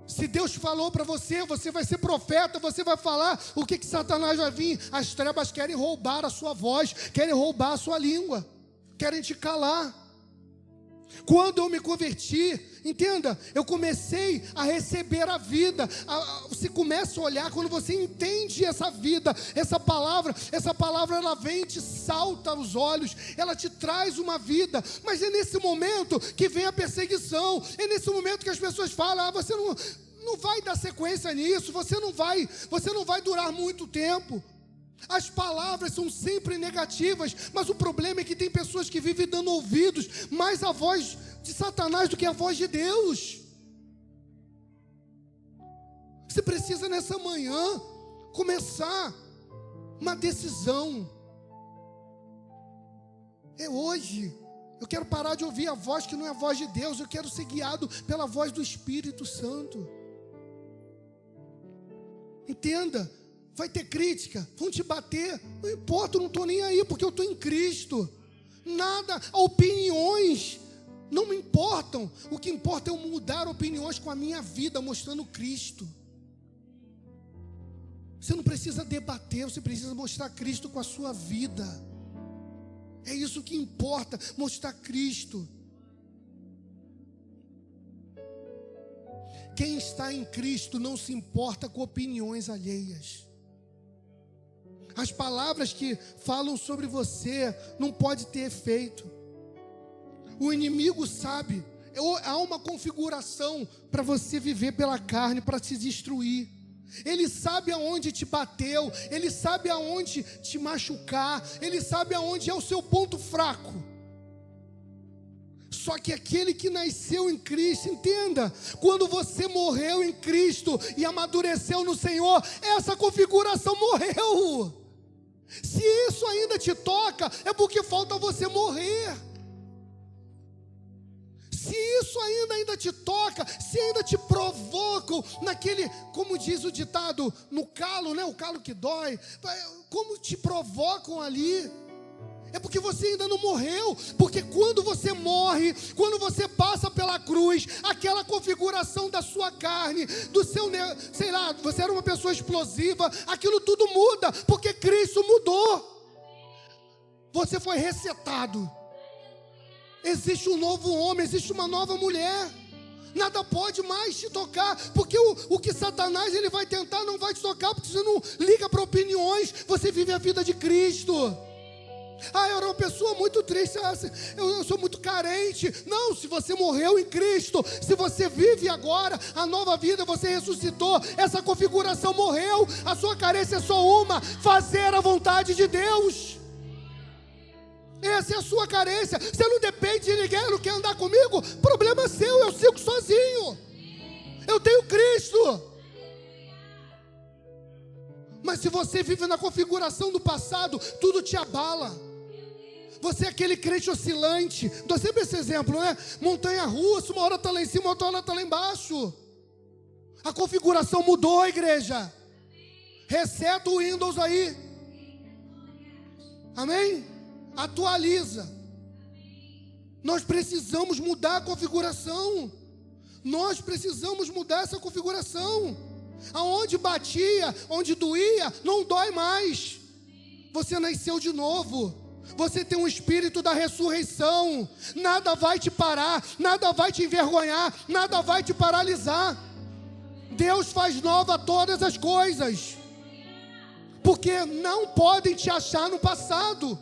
se Deus falou para você, você vai ser profeta, você vai falar o que Satanás vai vir. As trevas querem roubar a sua voz, querem roubar a sua língua, querem te calar. Quando eu me converti, entenda, eu comecei a receber a vida. Você começa a olhar, quando você entende essa vida, essa palavra ela vem e te salta aos olhos, ela te traz uma vida. Mas é nesse momento que vem a perseguição, é nesse momento que as pessoas falam, você não vai dar sequência nisso, você não vai durar muito tempo. As palavras são sempre negativas, mas o problema é que tem pessoas que vivem dando ouvidos mais à voz de Satanás do que à voz de Deus. Você precisa nessa manhã começar uma decisão. É hoje. Eu quero parar de ouvir a voz que não é a voz de Deus, eu quero ser guiado pela voz do Espírito Santo. Entenda. Vai ter crítica, vão te bater, não importa, eu não estou nem aí, porque eu estou em Cristo. Nada, opiniões não me importam. O que importa é eu mudar opiniões com a minha vida, mostrando Cristo. Você não precisa debater, você precisa mostrar Cristo com a sua vida. É isso que importa, mostrar Cristo. Quem está em Cristo não se importa com opiniões alheias. As palavras que falam sobre você não pode ter efeito. O inimigo sabe, há uma configuração para você viver pela carne, para se destruir. Ele sabe aonde te bateu, ele sabe aonde te machucar, ele sabe aonde é o seu ponto fraco. Só que aquele que nasceu em Cristo, entenda, quando você morreu em Cristo e amadureceu no Senhor, essa configuração morreu. Se isso ainda te toca, é porque falta você morrer. Se isso ainda te toca, se ainda te provocam naquele, como diz o ditado, no calo, né? O calo que dói, como te provocam ali, é porque você ainda não morreu. Porque quando você morre, quando você passa pela cruz, aquela configuração da sua carne, do seu, sei lá, você era uma pessoa explosiva, aquilo tudo muda, porque Cristo mudou. Você foi resetado. Existe um novo homem, existe uma nova mulher. Nada pode mais te tocar, porque o que Satanás ele vai tentar não vai te tocar, porque você não liga para opiniões, você vive a vida de Cristo. Eu era uma pessoa muito triste, eu sou muito carente. Não, se você morreu em Cristo, se você vive agora a nova vida, você ressuscitou, essa configuração morreu, a sua carência é só uma: fazer a vontade de Deus. Essa é a sua carência. Você não depende de ninguém, não quer andar comigo, problema seu, eu sigo sozinho. Eu tenho Cristo. Mas se você vive na configuração do passado, tudo te abala. Você é aquele crente oscilante. Dou sempre esse exemplo, né? Montanha russa, uma hora está lá em cima, outra hora está lá embaixo. A configuração mudou, igreja. Reseta o Windows aí. Amém? Atualiza. Nós precisamos mudar a configuração. Nós precisamos mudar essa configuração. Aonde batia, onde doía, não dói mais. Você nasceu de novo. Você tem um espírito da ressurreição. Nada vai te parar, nada vai te envergonhar, nada vai te paralisar. Deus faz nova todas as coisas. Porque não podem te achar no passado.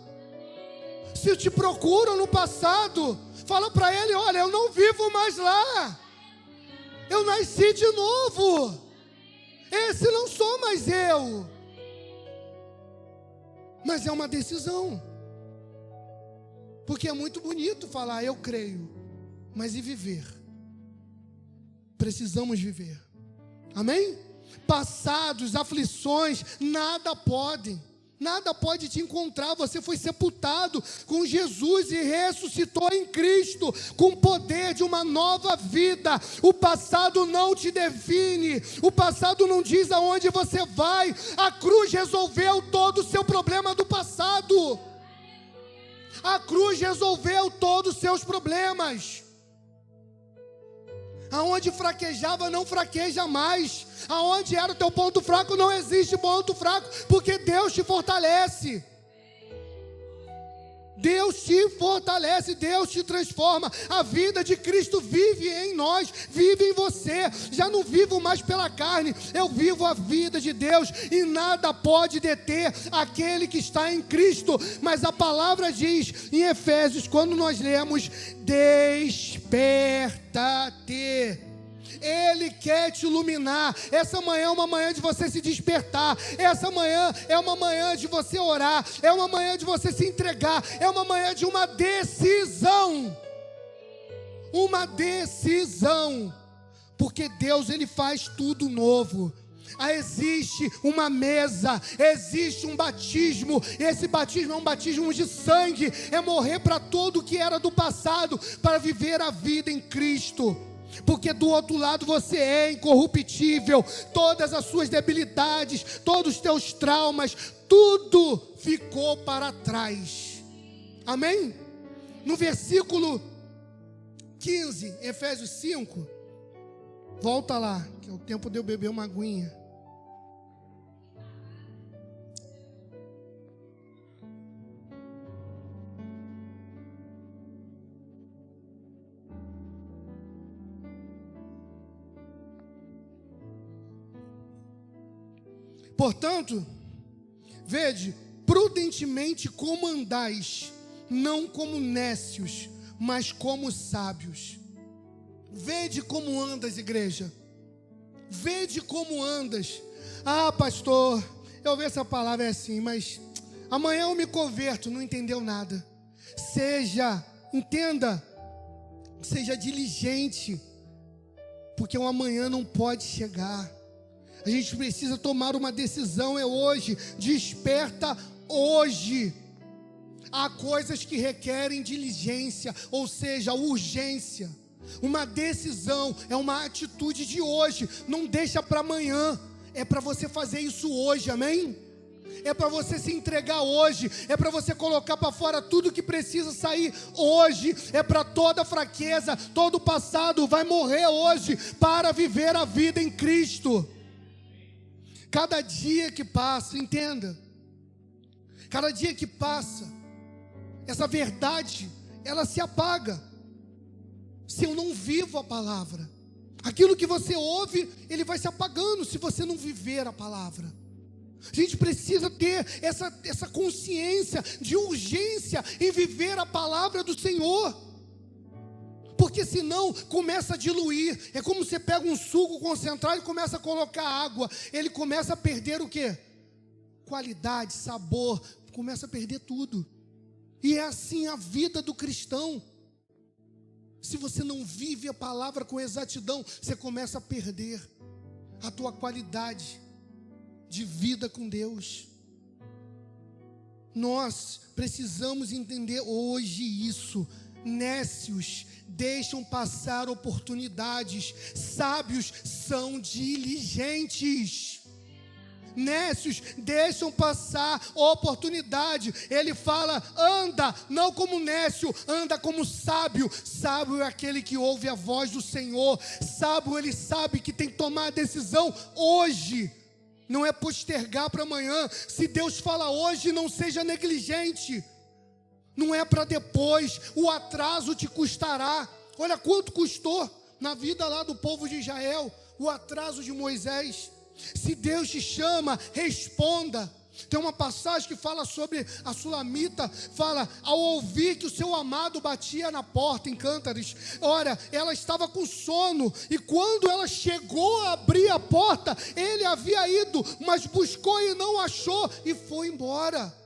Se te procuram no passado, fala para ele: olha, eu não vivo mais lá. Eu nasci de novo. Esse não sou mais eu. Mas é uma decisão. Porque é muito bonito falar eu creio, mas e viver? Precisamos viver. Amém? Passados, aflições, nada pode te encontrar. Você foi sepultado com Jesus e ressuscitou em Cristo, com o poder de uma nova vida. O passado não te define, o passado não diz aonde você vai. A cruz resolveu todo o seu problema do passado. A cruz resolveu todos os seus problemas. Aonde fraquejava, não fraqueja mais. Aonde era o teu ponto fraco, não existe ponto fraco, porque Deus te fortalece. Deus te fortalece, Deus te transforma. A vida de Cristo vive em nós, vive em você. Já não vivo mais pela carne, eu vivo a vida de Deus, e nada pode deter aquele que está em Cristo. Mas a palavra diz em Efésios, quando nós lemos: desperta-te. Ele quer te iluminar. Essa manhã é uma manhã de você se despertar. Essa manhã é uma manhã de você orar. É uma manhã de você se entregar. É uma manhã de uma decisão. Uma decisão. Porque Deus, Ele faz tudo novo. Existe uma mesa, existe um batismo. Esse batismo é um batismo de sangue. É morrer para tudo que era do passado, para viver a vida em Cristo. Porque do outro lado você é incorruptível. Todas as suas debilidades, todos os teus traumas, tudo ficou para trás. Amém? No versículo 15, Efésios 5, volta lá, que é o tempo de eu beber uma aguinha. Portanto, vede, prudentemente como andais, não como nécios, mas como sábios. Vede como andas, igreja. Vede como andas. Ah, pastor, eu vi essa palavra assim, mas amanhã eu me converto. Não entendeu nada. Entenda, seja diligente, porque o amanhã não pode chegar. A gente precisa tomar uma decisão, é hoje. Desperta hoje. Há coisas que requerem diligência, ou seja, urgência. Uma decisão é uma atitude de hoje. Não deixa para amanhã. É para você fazer isso hoje, amém? É para você se entregar hoje. É para você colocar para fora tudo que precisa sair hoje. É para toda fraqueza, todo o passado vai morrer hoje para viver a vida em Cristo. Cada dia que passa, entenda, cada dia que passa, essa verdade, ela se apaga, se eu não vivo a palavra. Aquilo que você ouve, ele vai se apagando, se você não viver a palavra. A gente precisa ter essa consciência de urgência em viver a palavra do Senhor. Porque senão começa a diluir. É como você pega um suco concentrado e começa a colocar água. Ele começa a perder o quê? Qualidade, sabor. Começa a perder tudo. E é assim a vida do cristão. Se você não vive a palavra com exatidão, você começa a perder a tua qualidade de vida com Deus. Nós precisamos entender hoje isso. Nécios deixam passar oportunidades, sábios são diligentes. Nécios deixam passar oportunidade. Ele fala, anda, não como nécio, anda como sábio. Sábio é aquele que ouve a voz do Senhor. Sábio, ele sabe que tem que tomar a decisão hoje. Não é postergar para amanhã. Se Deus fala hoje, não seja negligente. Não é para depois, o atraso te custará. Olha quanto custou na vida lá do povo de Israel, o atraso de Moisés. Se Deus te chama, responda. Tem uma passagem que fala sobre a Sulamita, fala, ao ouvir que o seu amado batia na porta em Cântares, ora, ela estava com sono, e quando ela chegou a abrir a porta, ele havia ido, mas buscou e não achou, e foi embora.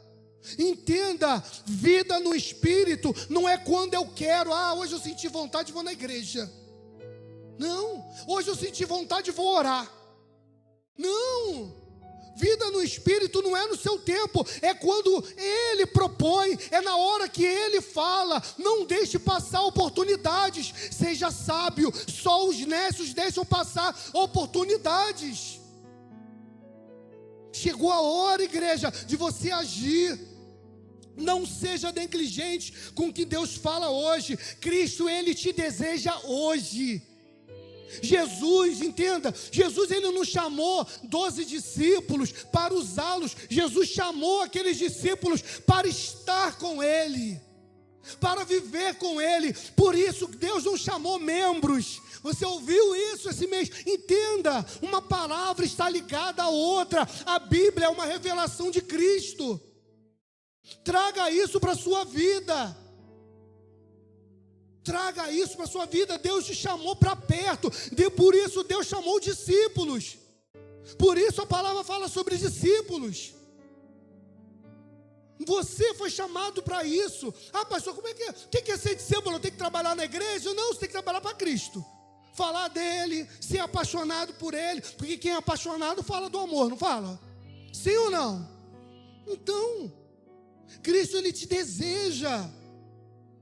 Entenda, vida no Espírito não é quando eu quero, hoje eu senti vontade, vou na igreja. Não, hoje eu senti vontade, vou orar. Não, vida no Espírito não é no seu tempo, é quando Ele propõe, é na hora que Ele fala. Não deixe passar oportunidades, seja sábio. Só os nécios deixam passar oportunidades. Chegou a hora, igreja, de você agir. Não seja negligente com o que Deus fala hoje. Cristo, Ele te deseja hoje. Jesus, entenda, Jesus ele não chamou 12 discípulos para usá-los. Jesus chamou aqueles discípulos para estar com Ele, para viver com Ele. Por isso Deus não chamou membros. Você ouviu isso esse mês? Entenda, uma palavra está ligada à outra. A Bíblia é uma revelação de Cristo. Traga isso para a sua vida. Traga isso para a sua vida. Deus te chamou para perto. Por isso Deus chamou discípulos. Por isso a palavra fala sobre discípulos. Você foi chamado para isso. Pastor, como é que é? O que é ser discípulo? Eu tenho que trabalhar na igreja? Não, você tem que trabalhar para Cristo. Falar dele, ser apaixonado por ele. Porque quem é apaixonado fala do amor, não fala? Sim ou não? Então, Cristo ele te deseja.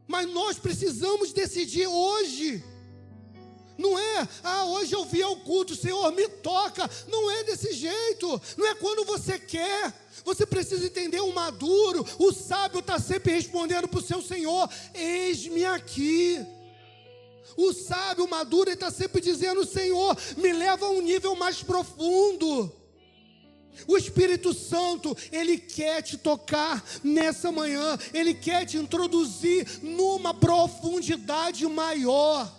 Mas nós precisamos decidir hoje. Não é, hoje eu vi ao culto, Senhor, me toca. Não é desse jeito. Não é quando você quer. Você precisa entender, o maduro, o sábio está sempre respondendo para o seu Senhor, eis-me aqui. O sábio, o maduro, ele está sempre dizendo, Senhor, me leva a um nível mais profundo. O Espírito Santo, Ele quer te tocar nessa manhã. Ele quer te introduzir numa profundidade maior.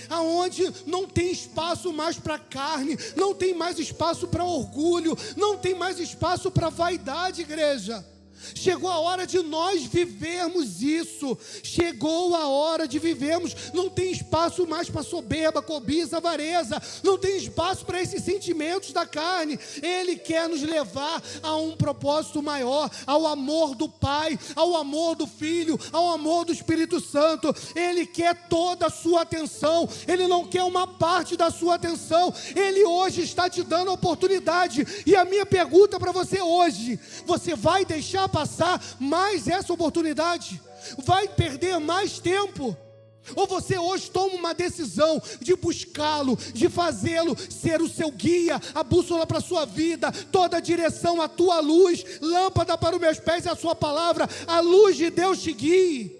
aonde não tem espaço mais para carne, não tem mais espaço para orgulho, não tem mais espaço para vaidade, igreja. Chegou a hora de nós vivermos isso. Chegou a hora de vivermos. Não tem espaço mais para soberba, cobiça, avareza. Não tem espaço para esses sentimentos da carne. Ele quer nos levar a um propósito maior, ao amor do Pai, ao amor do Filho, ao amor do Espírito Santo. Ele quer toda a sua atenção. Ele não quer uma parte da sua atenção. Ele hoje está te dando a oportunidade. E a minha pergunta para você hoje: você vai deixar passar mais essa oportunidade? Vai perder mais tempo? Ou você hoje toma uma decisão de buscá-lo, de fazê-lo ser o seu guia, a bússola para a sua vida, toda a direção, a tua luz, lâmpada para os meus pés é a sua palavra, a luz de Deus te guie.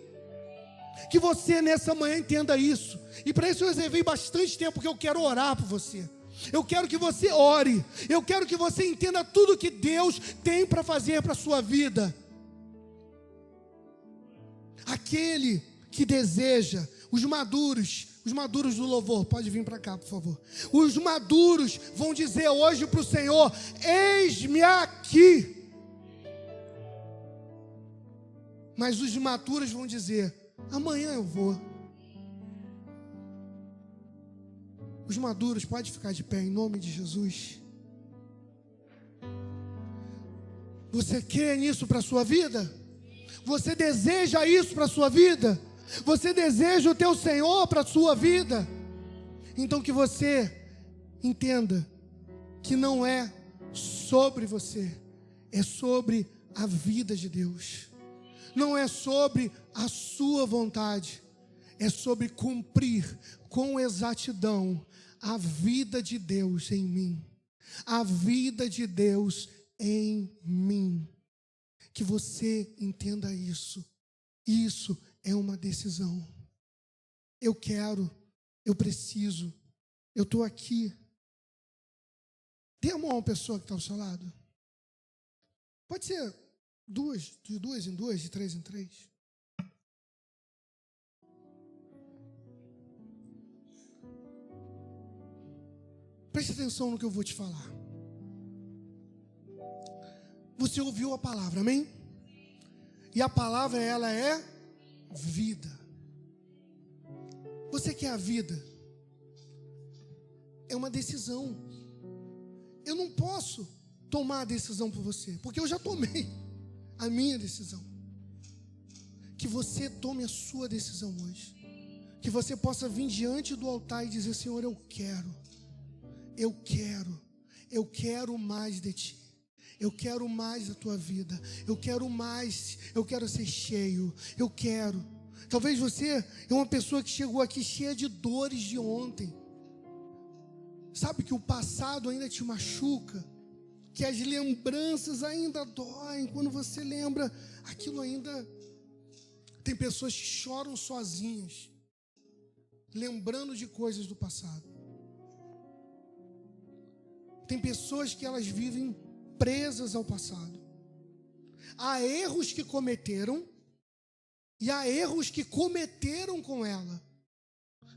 Que você nessa manhã entenda isso. E para isso eu reservei bastante tempo, porque eu quero orar por você. Eu quero que você ore. Eu quero que você entenda tudo que Deus tem para fazer para a sua vida. Aquele que deseja, os maduros do louvor, pode vir para cá, por favor. Os maduros vão dizer hoje para o Senhor: eis-me aqui. Mas os imaturos vão dizer: amanhã eu vou. Os maduros, pode ficar de pé em nome de Jesus. Você crê nisso para a sua vida? Você deseja isso para a sua vida? Você deseja o teu Senhor para a sua vida? Então que você entenda que não é sobre você, é sobre a vida de Deus. Não é sobre a sua vontade, é sobre cumprir com exatidão a vida de Deus em mim. A vida de Deus em mim. Que você entenda isso. Isso é uma decisão. Eu quero, eu preciso, eu estou aqui. Dê a mão a uma pessoa que está ao seu lado. Pode ser de duas em duas, de três em três. Preste atenção no que eu vou te falar. Você ouviu a palavra, amém? E a palavra, ela é vida. Você quer a vida? É uma decisão. Eu não posso tomar a decisão por você, porque eu já tomei a minha decisão. Que você tome a sua decisão hoje. Que você possa vir diante do altar e dizer: Senhor, eu quero mais de Ti. Eu quero mais da Tua vida. Eu quero mais. Eu quero ser cheio. Eu quero. Talvez você é uma pessoa que chegou aqui cheia de dores de ontem. Sabe que o passado ainda te machuca, que as lembranças ainda doem. Quando você lembra, aquilo ainda... Tem pessoas que choram sozinhas, lembrando de coisas do passado. Tem pessoas que elas vivem presas ao passado. Há erros que cometeram e há erros que cometeram com ela.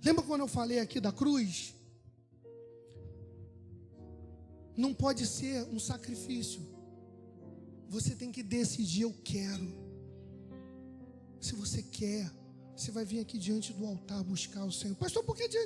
Lembra quando eu falei aqui da cruz? Não pode ser um sacrifício. Você tem que decidir: eu quero. Se você quer, você vai vir aqui diante do altar buscar o Senhor. Pastor, por que diante